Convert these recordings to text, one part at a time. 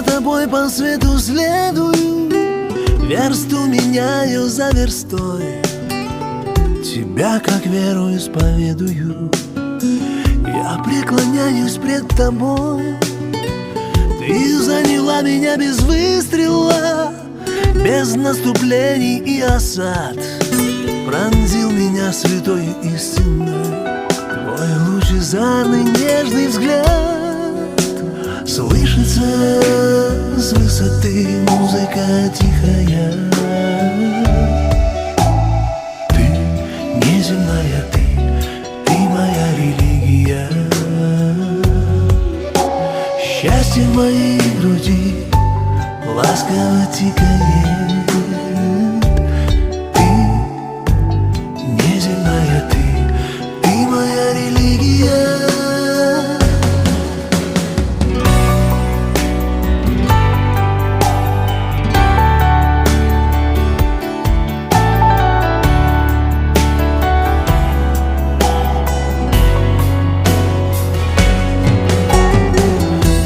тобой по свету следую, версту меняю за верстой, тебя как веру исповедую. Я преклоняюсь пред тобой, ты заняла меня без выстрела, без наступлений и осад. Пронзил меня святой истиной твой лучезарный нежный взгляд. Слышится с высоты музыка тихая. Ты неземная, ты моя религия. Счастье в моей груди ласково тикает. Ты неземная, ты моя религия.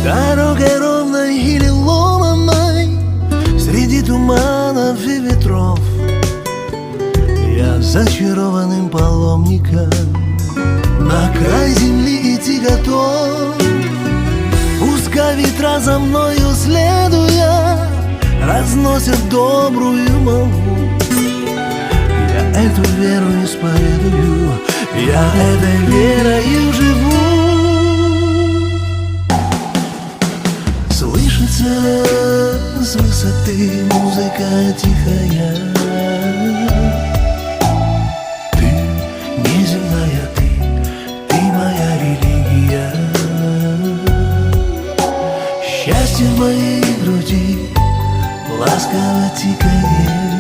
Дорогой ровной или ломаной, среди туманов и ветров, я зачарованным паломником на край земли идти готов. Пускай ветра за мною следуя разносят добрую молву, я эту веру исповедую, я этой верою живу. Слышится с высоты музыка тихая. Ты неземная, ты моя религия. Счастье в моей груди ласково тикает.